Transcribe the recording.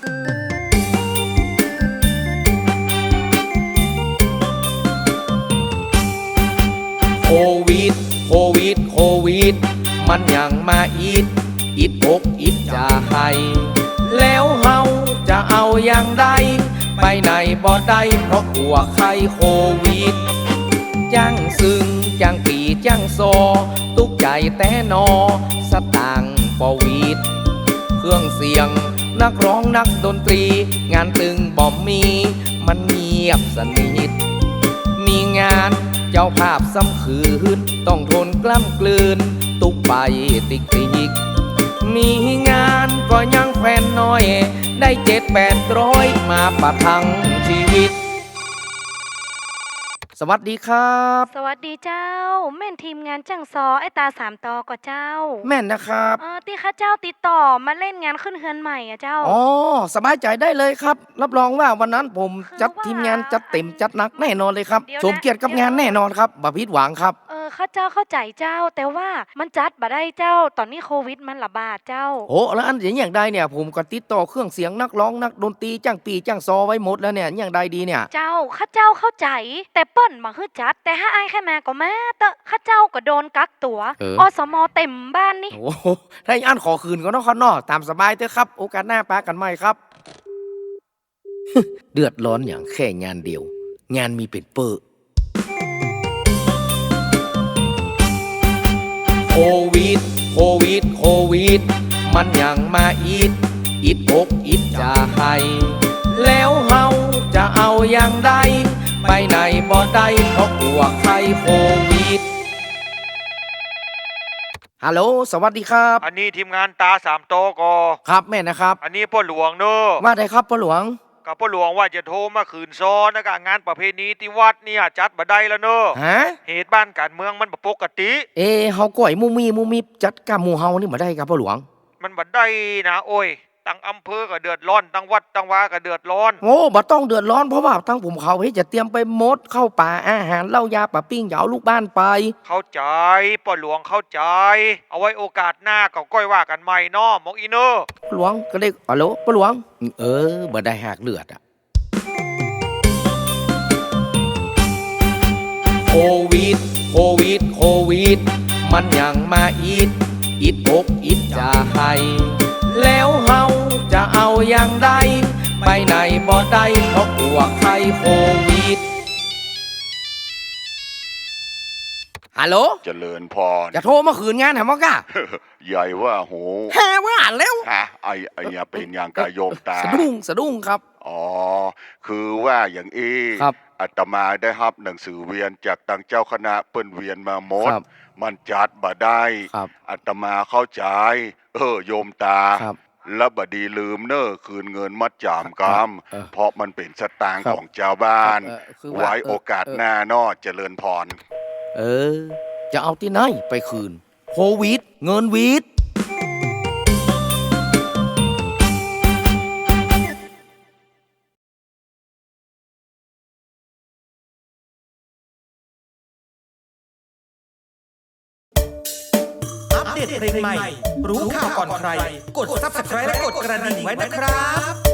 โควิดโควิดโควิดมันยังมาอิดอกอิดใจแล้วเฮาจะเอาอย่างใดไปไหนบ่ได้เพราะกลัวไข้โควิดจังซึ่งจังปีจังโซตุกใจแต่นอสตางค์ปวีดเครื่องเสียงนักร้องนักดนตรีงานตึงบ่มีมันเงียบสนิทมีงานเจ้าภาพซ้ำคืนต้องทนกล้ำกลืนตุกไปติกมีงานก็ยังแฟนน้อยได้700-800มาประทังชีวิตสวัสดีครับสวัสดีเจ้าแม่นทีมงานจังซอไอตา3 ตอก็เจ้าแม่นนะครับที่ข้าเจ้าติดต่อมาเล่นงานขึ้นเฮือนใหม่อะเจ้าอ๋อสบายใจได้เลยครับรับรองว่าวันนั้นผมจัดทีมงานจัดเต็มจัดหนักแน่นอนเลยครับสมเกียรติกับงานแน่นอนครับบ่ผิดหวังครับข้าเจ้าเข้าใจเจ้าแต่ว่ามันจัดบ่ได้เจ้าตอนนี้โควิดมันระบาดเจ้าโอ้แล้วอันอย่างใดเนี่ยผมก็ติดต่อเครื่องเสียงนักร้องนักดนตรีจ้างปีจ้างซอไว้หมดแล้วเนี่ยอย่างใดดีเนี่ยเจ้าข้าเจ้าเข้าใจแต่เปิ้นมาคือจัดแต่ถ้าไอ้แค่มาก็มาเตอะข้าเจ้าก็โดนกักตัวอสมเต็มบ้านนี่โอ้ถ้าอันขอคืนก็ต้องข้างนอกตามสบายเถอะครับโอกาสหน้าปากันใหม่ครับ เดือดร้อนอย่างแค่งานเดียวงานมีเป็นเปอร์โควิดโควิดโควิดมันยังมาอิดอกอิดใจแล้วเฮาจะเอาอย่างใดไปไหนบ่ได้เพราะกลัวไข้โควิดฮัลโหลสวัสดีครับอันนี้ทีมงานตา3 โตกอครับแม่นะครับอันนี้พ่อหลวงเนอะว่าได้ครับพ่อหลวงกับพ่อหลวงว่าจะโทรมาคืนซ้อนนะกะงานประเพณีที่วัดเนี่ยจัดบ่ได้แล้วเนอะเหตุบ้านการเมืองมันบ่ปกติเฮาก่อยมูมีจัดกับหมู่เฮานี่บ่ได้ครับพ่อหลวงมันบ่ได้นะโอ้ยตั้งอำเภอก็เดือดร้อนตั้งวัดตั้งวาก็เดือดร้อนโอ้บ่ต้องเดือดร้อนเพราะว่าทั้งผมเขาจะเตรียมไปมดเข้าป่าอาหารเหล้ายาปะปิ้งอย่าเอาลูกบ้านไปเข้าใจพ่อหลวงเข้าใจเอาไว้โอกาสหน้าก็ก้อยว่ากันใหม่เนาะหมอกอีเนอร์หลวงก็เลยฮัลโหลพ่อหลวงบ่ได้หักเลือดอะโควิดโควิดโควิดมันยังมาอิดอกอิดใจแล้วเฮาจะเอาอย่างใดไปไหนบ่ได้เพราะกลัวไข้โควิดฮัลโหลเจริญพรจะโทรมาคืนงานเหรอมะก้าใหญ่ว่าโหแฮ่ว่าแล้วไอ้เนี่ยเป็นอย่างกายโยมตาสะดุ้งครับอ๋อคือว่าอย่างอาตมาได้รับหนังสือเวียนจากทางเจ้าคณะเปิ้นเวียนมาหมดมันจัดบ่ได้อาตมาเข้าใจโยมตาแล้วบดีลืมเนอคืนเงินมัดจำกรรมเพราะมันเป็นสตางค์ของเจ้าบ้านไว้โอกาสหน้านอเจริญพรจะเอาที่ไหนไปคืนโควิดเงินวิดอัปเดตเพลงใหม่รู้ข่าวก่อนใครกด Subscribe และกดกระดิ่งไว้นะครับ